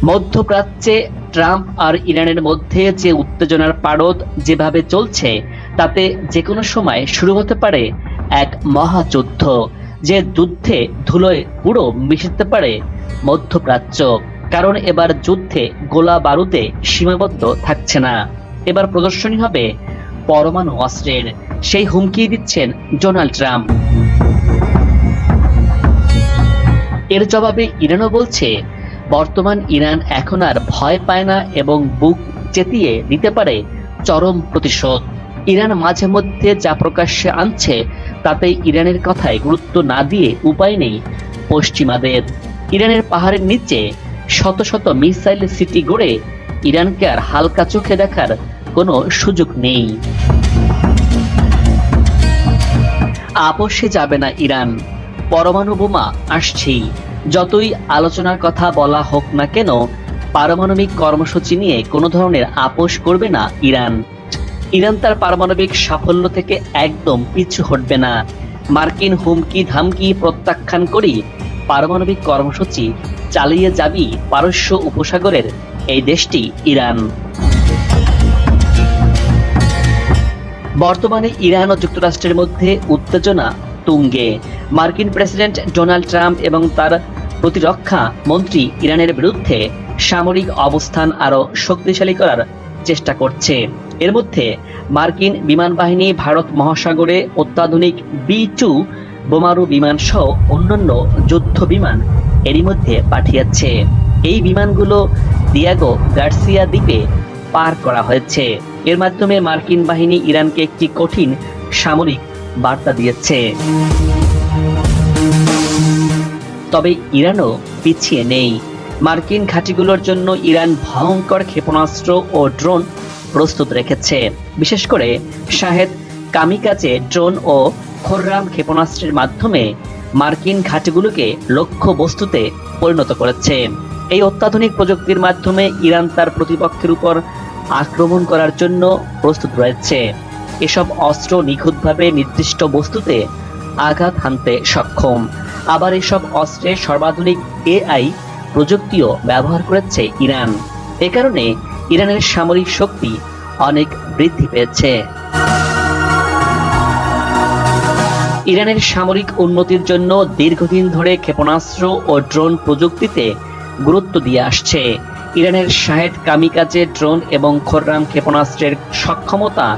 মধ্যপ্রাচ্যে ট্রাম্প আর ইরানের মধ্যে যে উত্তেজনার পারদ যেভাবে চলছে, তাতে যে কোনো সময় শুরু হতে পারে এক মহাযুদ্ধ, যে যুদ্ধে ধুলোয় পুরো মিশতে পারে মধ্যপ্রাচ্য। কারণ এবার যুদ্ধে গোলা বারুদে সীমাবদ্ধ থাকছে না, এবার প্রদর্শনী হবে পরমাণু অস্ত্রের। সেই হুমকি দিচ্ছেন ডোনাল্ড ট্রাম্প। এর জবাবে ইরানও বলছে, বর্তমান ইরান এখন আর ভয় পায় না এবং বুক চেতিয়ে দিতে পারে চরম প্রতিশোধ। ইরান মাঝে মধ্যে যা প্রকাশ্যে আনছে তাতে ইরানের কথায় গুরুত্ব না দিয়ে উপায় নেই পশ্চিমাদের। ইরানের পাহাড়ের নিচে শত শত মিসাইল সিটি গড়ে ইরানকে আর হালকা চোখে দেখার কোনো সুযোগ নেই। আপোষে যাবে না ইরান, পরমাণু বোমা আসছেই। যতই আলোচনার কথা বলা হোক না কেন, পারমাণবিক কর্মসূচি নিয়ে কোনো ধরনের আপোষ করবে না ইরান। ইরান তার পারমাণবিক সাফল্য থেকে একদম পিছু হটবে না। মার্কিন হুমকি ধামকি প্রত্যাখ্যান করেই পারমাণবিক কর্মসূচি চালিয়ে যাবি পারস্য উপসাগরের এই দেশটি ইরান। বর্তমানে ইরান ও যুক্তরাষ্ট্রের মধ্যে উত্তেজনা তুঙ্গে। মার্কিন প্রেসিডেন্ট ডোনাল্ড ট্রাম্প এবং তার প্রতিরক্ষা মন্ত্রী ইরানের বিরুদ্ধে সামরিক অবস্থান আরও শক্তিশালী করার চেষ্টা করছে। এর মধ্যে মার্কিন বিমান বাহিনী ভারত মহাসাগরে অত্যাধুনিক B-2 বোমারু বিমান সহ অন্যান্য যুদ্ধ বিমান এরই মধ্যে পাঠিয়েছে। এই বিমানগুলো দিয়াগো গার্সিয়া দ্বীপে পার করা হয়েছে। এর মাধ্যমে মার্কিন বাহিনী ইরানকে একটি কঠিন সামরিক বার্তা দিয়েছে। তবে ইরানও পিছিয়ে নেই। মার্কিন ঘাঁটিগুলোর জন্য ইরান ভয়ঙ্কর ক্ষেপণাস্ত্র ও ড্রোন প্রস্তুত রেখেছে। বিশেষ করে শাহেদ কামিকাজে ড্রোন ও খোররাম ক্ষেপণাস্ত্রের মাধ্যমে মার্কিন ঘাঁটিগুলোকে লক্ষ্য বস্তুতে পরিণত করেছে। এই অত্যাধুনিক প্রযুক্তির মাধ্যমে ইরান তার প্রতিপক্ষের উপর আক্রমণ করার জন্য প্রস্তুত রয়েছে। এসব অস্ত্র নিখুঁতভাবে নির্দিষ্ট বস্তুতে আঘাত হানতে সক্ষম। আবার এসব অস্ত্রের সর্বাধুনিক AI প্রযুক্তিও ব্যবহার করেছে ইরান। এ কারণে ইরানের সামরিক শক্তি অনেক বৃদ্ধি পেয়েছে। ইরানের সামরিক উন্নতির জন্য দীর্ঘদিন ধরে ক্ষেপণাস্ত্র ও ড্রোন প্রযুক্তিতে গুরুত্ব দিয়ে আসছে। ইরানের শাহেদ কামিকাজে ড্রোন এবং খোররাম ক্ষেপণাস্ত্রের সক্ষমতা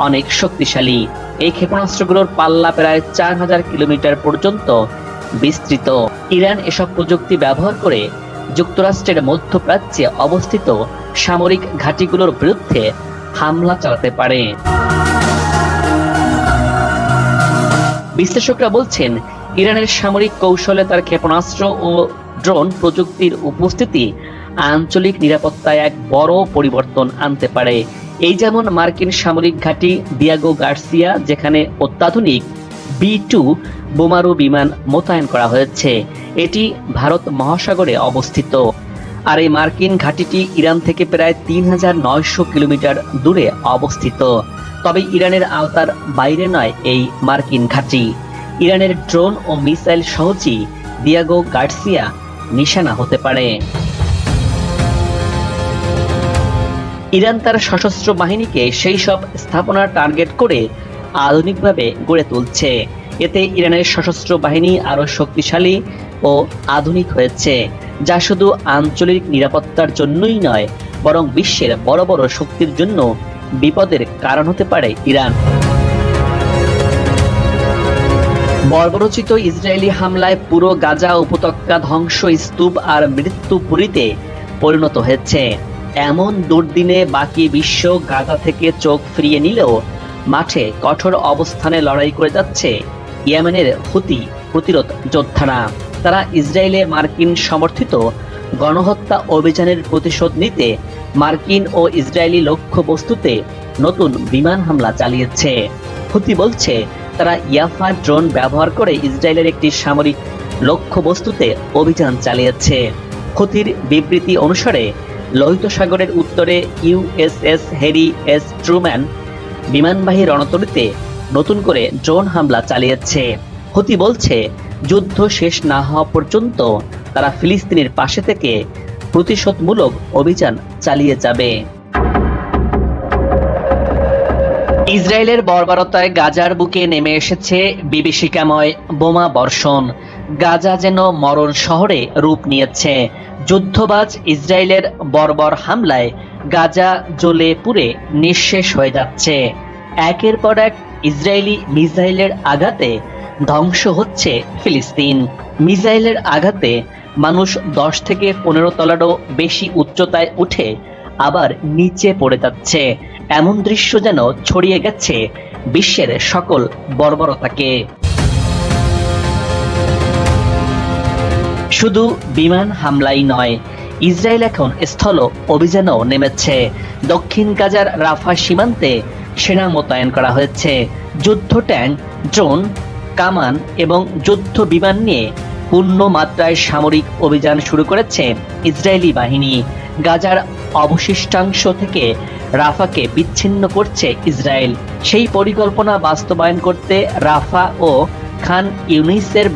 অনেক শক্তিশালী। এই ক্ষেপণাস্ত্রগুলোর পাল্লা প্রায় 4000 কিলোমিটার পর্যন্ত বিস্তৃত। ইরান এসব প্রযুক্তি ব্যবহার করে যুক্তরাষ্ট্রের মধ্যপ্রাচ্যে অবস্থিত সামরিক ঘাঁটিগুলোর বিরুদ্ধে হামলা চালাতে পারে। বিশ্লেষকরা বলছেন, ইরানের সামরিক কৌশলে তার ক্ষেপণাস্ত্র ও ড্রোন প্রযুক্তির উপস্থিতি আঞ্চলিক নিরাপত্তায় এক বড় পরিবর্তন আনতে পারে। এই যেমন মার্কিন সামরিক ঘাঁটি দিয়াগো গার্সিয়া, যেখানে অত্যাধুনিক B-2 বোমারু বিমান মোতায়েন করা হয়েছে। এটি ভারত মহাসাগরে অবস্থিত। আর এই মার্কিন ঘাঁটিটি ইরান থেকে প্রায় 3900 কিলোমিটার দূরে অবস্থিত। তবে ইরানের আওতার বাইরে নয় এই মার্কিন ঘাঁটি। ইরানের ড্রোন ও মিসাইল সহজেই দিয়াগো গার্সিয়া নিশানা হতে পারে। ইরান তার সশস্ত্র বাহিনীকে সেই সব স্থাপনা টার্গেট করে আধুনিকভাবে গড়ে তুলছে। এতে ইরানের সশস্ত্র বাহিনী আরও শক্তিশালী ও আধুনিক হয়েছে, যা শুধু আঞ্চলিক নিরাপত্তার জন্যই নয়, বরং বিশ্বের বড় বড় শক্তির জন্য বিপদের কারণ হতে পারে ইরান। বর্বরোচিত ইসরায়েলি হামলায় পুরো গাজা উপত্যকা ধ্বংস, স্তূপ আর মৃত্যুপুরীতে পরিণত হয়েছে। এমন দুর্দিনে বাকি বিশ্ব গাজা থেকে চোখ ফিরিয়ে নিলেও মাঠে কঠোর অবস্থানে লড়াই করে যাচ্ছে ইয়েমেনের হুতি প্রতিরোধ যোদ্ধারা। তারা ইসরায়েলে মার্কিন সমর্থিত গণহত্যা অভিযানের প্রতিশোধ নিতে মার্কিন ও ইসরায়েলি লক্ষ্যবস্তুতে নতুন বিমান হামলা চালিয়েছে। হুতি বলছে, তারা ইয়াফা ড্রোন ব্যবহার করে ইসরায়েলের একটি সামরিক লক্ষ্যবস্তুতে অভিযান চালিয়েছে। হুতির বিবৃতি অনুসারে লোহিত সাগরের উত্তরে USS হ্যারি এস ট্রুম্যান বিমানবাহী রণতরীতে নতুন করে ড্রোন হামলা চালিয়েছে। হুতি বলছে, যুদ্ধ শেষ না হওয়া পর্যন্ত তারা ফিলিস্তিনের পাশে থেকে প্রতিশোধমূলক অভিযান চালিয়ে যাবে। ইসরায়েলের বর্বরতায় গাজার বুকে নেমে এসেছে বিভীষিকাময় বোমা বর্ষণ। গাজা যেন মরণ শহরে রূপ নিয়েছে। যুদ্ধবাজ ইসরায়েলের বর্বর হামলায় গাজা জ্বলে পুড়ে নিঃশেষ হয়ে যাচ্ছে। একের পর এক ইসরায়েলি মিসাইলের আঘাতে ধ্বংস হচ্ছে ফিলিস্তিন। মিসাইলের আঘাতে মানুষ 10 থেকে 15 তলারও বেশি উচ্চতায় উঠে আবার নিচে পড়ে যাচ্ছে। এমন দৃশ্য যেন ছড়িয়ে গেছে বিশ্বের সকল বর্বরতাকে। শুধু বিমান হামলাই নয়, ইসরায়েল এখন স্থল অভিযানেও নেমেছে। দক্ষিণ গাজার রাফা সীমান্তে সেনা মোতায়েন করা হয়েছে। যুদ্ধ ট্যাঙ্ক, ড্রোন, কামান এবং যুদ্ধ বিমান নিয়ে পূর্ণ মাত্রায় সামরিক অভিযান শুরু করেছে ইসরায়েলি বাহিনী। গাজার অবশিষ্টাংশ থেকে রাফাকে বিচ্ছিন্ন করছে ইসরায়েল। সেই পরিকল্পনা বাস্তবায়ন করতে রাফা ও খান ইউনিসের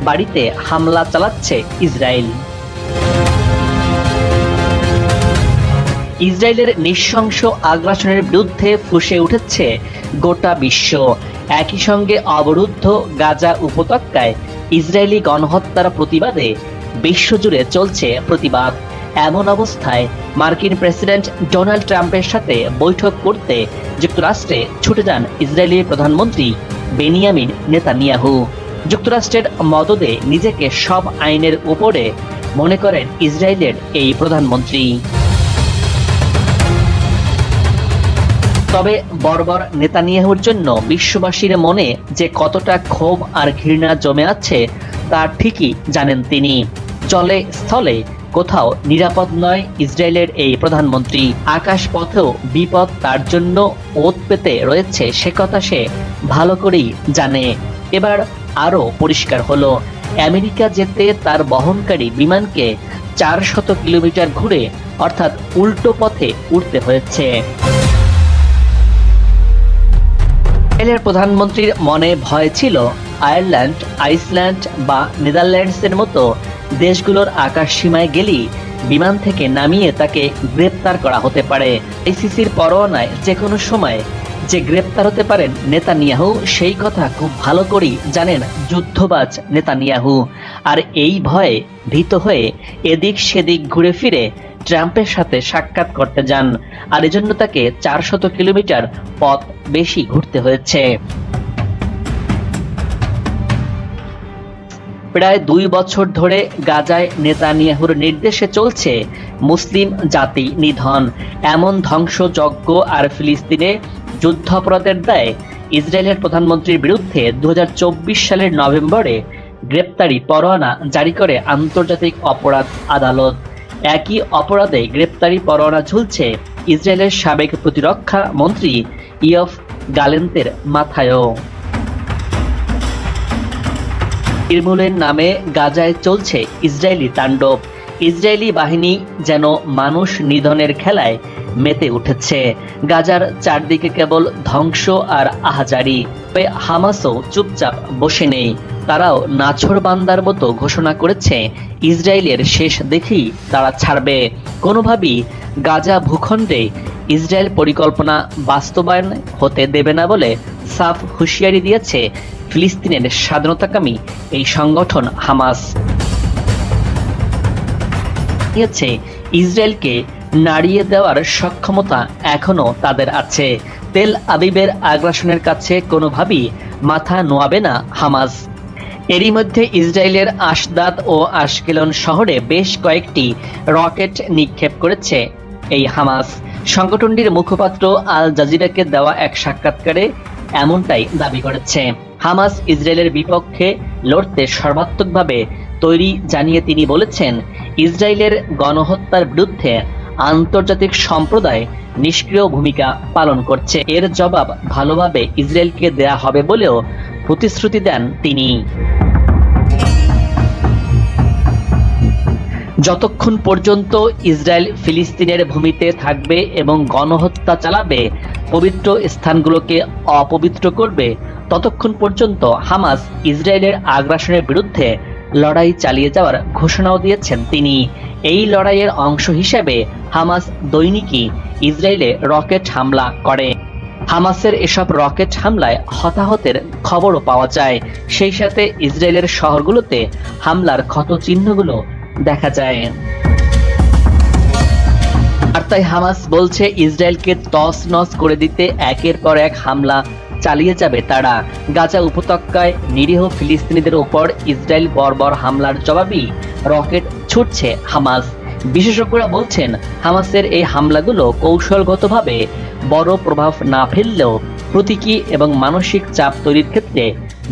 বাড়িতে হামলা চালাচ্ছে ইসরায়েল। ইসরায়েলের নৃশংস আগ্রাসনের বিরুদ্ধে ফুঁসে উঠেছে গোটা বিশ্ব। একই সঙ্গে অবরুদ্ধ গাজা উপত্যকায় ইসরায়েলি গণহত্যার প্রতিবাদে বিশ্বজুড়ে চলছে প্রতিবাদ। এমন অবস্থায় মার্কিন প্রেসিডেন্ট ডোনাল্ড ট্রাম্পের সাথে বৈঠক করতে যুক্তরাষ্ট্রে ছুটে যান ইসরায়েলি প্রধানমন্ত্রী বেনিয়ামিন নেতানিয়াহু। যুক্তরাষ্ট্রের মদদে নিজেকে সব আইনের উপরে মনে করেন ইসরায়েলের এই প্রধানমন্ত্রী। তবে বর্বর নেতানিয়াহুর জন্য বিশ্ববাসীর মনে যে কতটা ক্ষোভ আর ঘৃণা জমে আছে তা ঠিকই জানেন তিনি। জলে স্থলে কোথাও নিরাপদ নয় ইসরায়েলের এই প্রধানমন্ত্রী। আকাশ পথেও বিপদ তার জন্য ওত পেতে রয়েছে, সে কথা সে ভালো করেই জানে। এবার আরও পরিষ্কার হলো, আমেরিকা যেতে তার বহনকারী বিমানকে 400 কিলোমিটার ঘুরে অর্থাৎ উল্টো পথে উঠতে হয়েছে। ইসরায়েলের প্রধানমন্ত্রীর মনে ভয় ছিল আয়ারল্যান্ড, আইসল্যান্ড বা নেদারল্যান্ডসের মতো দেশগুলোর আকাশ সীমায় গেলেই বিমান থেকে নামিয়ে তাকে গ্রেপ্তার করা হতে পারে। আইসিসির পরোয়ানায় যে কোনো সময় যে গ্রেপ্তার হতে পারেন নেতানিয়াহু, সেই কথা খুব ভালো করেই জানেন যুদ্ধবাজ নেতানিয়াহু। আর এই ভয়ে ভীত হয়ে এদিক সেদিক ঘুরে ফিরে ট্রাম্পের সাথে সাক্ষাৎ করতে যান। আর এজন্য তাকে 400 কিলোমিটার পথ বেশি ঘুরতে হয়েছে। প্রায় 2 বছর ধরে গাজায় নেতানিয়াহুর নির্দেশে চলছে মুসলিম জাতি নিধন, এমন ধ্বংসযজ্ঞ আর ফিলিস্তিনে যুদ্ধাপরাধের দায়ে ইসরায়েলের প্রধানমন্ত্রীর বিরুদ্ধে 2024 সালের নভেম্বরে গ্রেপ্তারি পরোয়ানা জারি করে আন্তর্জাতিক অপরাধ আদালত। একই অপরাধে গ্রেপ্তারি পরোয়ানা ঝুলছে ইসরায়েলের সাবেক প্রতিরক্ষা মন্ত্রী ইয়ফ গালেন্তের মাথায়ও। নির্মূলের নামে গাজায় চলছে ইসরায়েলি তাণ্ডব। ইসরায়েলি বাহিনী যেন মানুষ নিধনের খেলায় মেতে উঠেছে। গাজার চারদিকে কেবল ধ্বংস আর আহাজারি। তবে হামাসও চুপচাপ বসে নেই। তারাও নাছোড়বান্দার মতো ঘোষণা করেছে ইসরায়েলের শেষ দেখেই তারা ছাড়বে। কোনোভাবেই গাজা ভূখণ্ডে ইসরায়েল পরিকল্পনা বাস্তবায়ন হতে দেবে না বলে সাফ হুঁশিয়ারি দিয়েছে ফিলিস্তিনের স্বাধীনতাকামী এই সংগঠন হামাস। ইসরায়েলকে নাড়িয়ে দেওয়ার সক্ষমতা এখনো তাদের আছে। তেল আবিবের আগ্রাসনের কাছে কোনোভাবেই মাথা নোয়াবে না হামাস। এরই মধ্যে ইসরায়েলের আশদাদ ও আশকেলন শহরে বেশ কয়েকটি রকেট নিক্ষেপ করেছে এই হামাস। সংগঠনটির মুখপাত্র আল জাজিরাকে দেওয়া এক সাক্ষাৎকারে এমনটাই দাবি করেছে। হামাস ইসরায়েলের বিপক্ষে লড়তে সর্বাত্মকভাবে তৈরি জানিয়ে তিনি বলেছেন, ইসরায়েলের গণহত্যার বিরুদ্ধে আন্তর্জাতিক সম্প্রদায় নিষ্ক্রিয় ভূমিকা পালন করছে। এর জবাব ভালোভাবে ইসরায়েলকে দেয়া হবে বলেও প্রতিশ্রুতি দেন তিনি। যতক্ষণ পর্যন্ত ইসরায়েল ফিলিস্তিনের ভূমিতে থাকবে এবং গণহত্যা চালাবে, পবিত্র স্থানগুলোকে অপবিত্র করবে, ততক্ষণ পর্যন্ত হামাস ইসরায়েলের আগ্রাসনের বিরুদ্ধে লড়াই চালিয়ে যাওয়ার ঘোষণাও দিয়েছেন তিনি। এই লড়াইয়ের অংশ হিসেবে হামাস দৈনিকই ইসরায়েলে রকেট হামলা করে। হামাসের এসব রকেট হামলায় হতাহতের খবরও পাওয়া যায়। সেই সাথে ইসরায়েলের শহরগুলোতে হামলার ক্ষতচিহ্নগুলো দেখা যায়। আর তাই হামাস বলছে ইসরায়েলকে তছনছ করে দিতে একের পর এক হামলা চালিয়ে যাবে তারা। গাজা উপত্যকায় নিরীহ ফিলিস্তিনিদের উপর ইসরায়েল বর্বর হামলার জবাবই রকেট ছুটছে হামাস। বিশেষজ্ঞরা বলছেন হামাসের এই হামলাগুলো কৌশলগতভাবে বড় প্রভাব না ফেললেও প্রতীকী এবং মানসিক চাপ তৈরির ক্ষেত্রে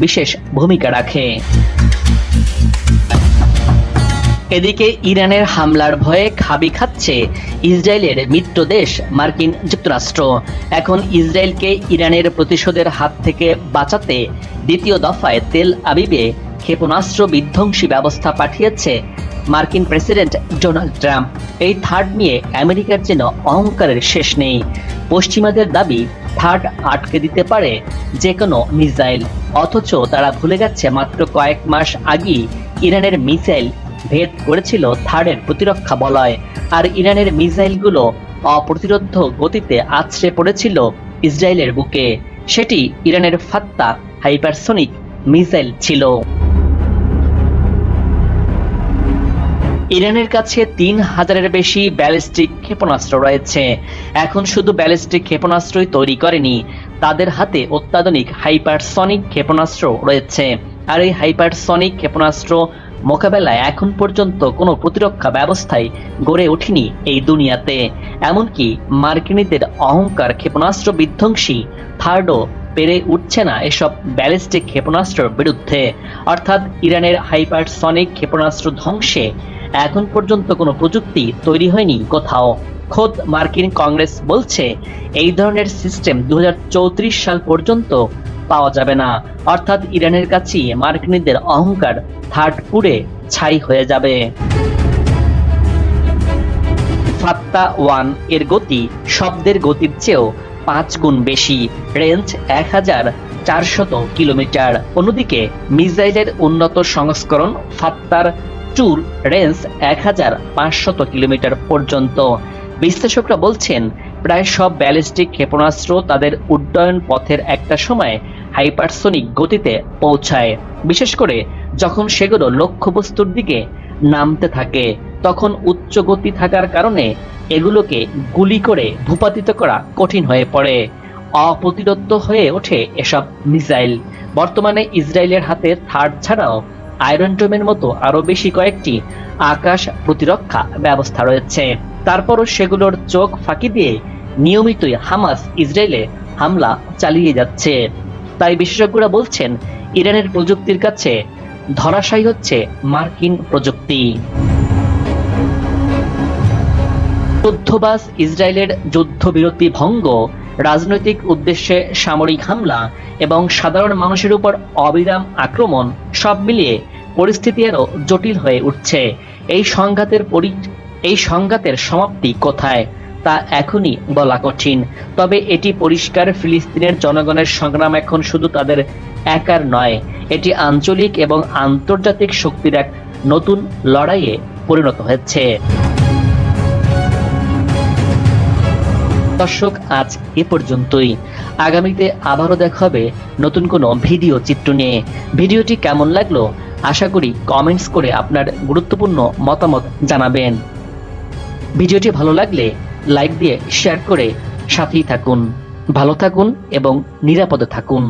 বিশেষ ভূমিকা রাখে। এদিকে ইরানের হামলার ভয়ে খাবি খাচ্ছে ইসরায়েলের মিত্র দেশ মার্কিন যুক্তরাষ্ট্র। এখন ইসরায়েলকে ইরানের প্রতিশোধের হাত থেকে বাঁচাতে দ্বিতীয় দফায় তেল আবিবে ক্ষেপণাস্ত্র বিধ্বংসী ব্যবস্থা পাঠিয়েছে মার্কিন প্রেসিডেন্ট ডোনাল্ড ট্রাম্প। এই থার্ড নিয়ে আমেরিকার যেন অহংকারের শেষ নেই। পশ্চিমাদের দাবি থার্ড আটকে দিতে পারে যে কোনো মিসাইল, অথচ তারা ভুলে যাচ্ছে মাত্র কয়েক মাস আগেই ইরানের মিসাইল ভেদ করেছিল থার্ডের প্রতিরক্ষা বলয়। আর ইরানের মিসাইলগুলো অপ্রতিরোধ্য গতিতে আছড়ে পড়েছিল ইসরায়েলের বুকে। সেটি ইরানের ফাত্তা হাইপারসনিক মিসাইল ছিল। ইরানের কাছে ৩,০০০-এর বেশি ব্যালিস্টিক ক্ষেপণাস্ত্র রয়েছে। এখন শুধু ব্যালিস্টিক ক্ষেপণাস্ত্রই তৈরি করেনি, তাদের হাতে অত্যাধুনিক হাইপারসনিক ক্ষেপণাস্ত্র রয়েছে। আর এই হাইপারসনিক ক্ষেপণাস্ত্র মোকাবেলায় এখন পর্যন্ত কোনো প্রতিরক্ষা ব্যবস্থাই গড়ে ওঠেনি এই দুনিয়াতে। এমনকি মার্কিনীদের অহংকার ক্ষেপণাস্ত্র বিধ্বংসী থার্ডও পেরে উঠছে না এসব ব্যালিস্টিক ক্ষেপণাস্ত্রের বিরুদ্ধে। অর্থাৎ ইরানের হাইপারসনিক ক্ষেপণাস্ত্র ধ্বংসে এখন পর্যন্ত কোনো প্রযুক্তি তৈরি হয়নি কোথাও। খোদ মার্কিন কংগ্রেস বলছে এই ধরনের সিস্টেম 2034 সাল পর্যন্ত পাওয়া যাবে না। অর্থাৎ ইরানের কাছে মার্কিনীদের অহংকার থার্ড পুড়ে ছাই হয়ে যাবে। ফাত্তা 1 এর গতি শব্দের গতির চেয়েও 5 গুণ বেশি, রেঞ্জ 1400 কিলোমিটার। অন্যদিকে মিসাইলের উন্নত সংস্করণ ফাত্তার 2 রেঞ্জ 1500 কিলোমিটার পর্যন্ত। বিশ্লেষকরা বলছেন প্রায় সব ব্যালিস্টিক ক্ষেপণাস্ত্র তাদের উড্ডয়ন পথের একটা সময় হাইপারসনিক গতিতে পৌঁছায়। বিশেষ করে যখন সেগুলো লক্ষ্যবস্তুর দিকে নামতে থাকে, তখন উচ্চ গতি থাকার কারণে এগুলোকে গুলি করে ভূপাতিত করা কঠিন হয়ে পড়ে, অপ্রতিরোধ্য হয়ে ওঠে এসব মিসাইল। বর্তমানে ইসরায়েলের হাতে থার্ড ছাড়াও আয়রন ডোমের মতো আরো বেশি কয়েকটি আকাশ প্রতিরক্ষা ব্যবস্থা রয়েছে। তারপরও সেগুলোর চোখ ফাঁকি দিয়ে নিয়মিতই হামাস ইসরায়েলে হামলা চালিয়ে যাচ্ছে। তাই বিশেষজ্ঞরা বলছেন ইরানের প্রযুক্তির কাছে ধরাশায়ী হচ্ছে মার্কিন প্রযুক্তি। যুদ্ধবাজ ইসরায়েলের যুদ্ধবিরতি ভঙ্গ, রাজনৈতিক উদ্দেশ্যে সামরিক হামলা এবং সাধারণ মানুষের উপর অবিরাম আক্রমণ সব মিলিয়ে পরিস্থিতি আরো জটিল হয়ে উঠছে। এই সংঘাতের সমাপ্তি কোথায় তা এখনই বলা কঠিন। তবে এটি পরিষ্কার, ফিলিস্তিনের জনগণের সংগ্রাম এখন শুধু তাদের একার নয়, এটি আঞ্চলিক এবং আন্তর্জাতিক শক্তির এক নতুন লড়াইয়ে পরিণত হচ্ছে। দর্শক, আজ এ পর্যন্তই। আগামীতে আবারও দেখা হবে নতুন কোনো ভিডিও চিত্র নিয়ে। ভিডিওটি কেমন লাগলো আশা করি কমেন্টস করে আপনার গুরুত্বপূর্ণ মতামত জানাবেন। ভিডিওটি ভালো লাগলে লাইক দিয়ে শেয়ার করে সাথেই থাকুন। ভালো থাকুন এবং নিরাপদে থাকুন।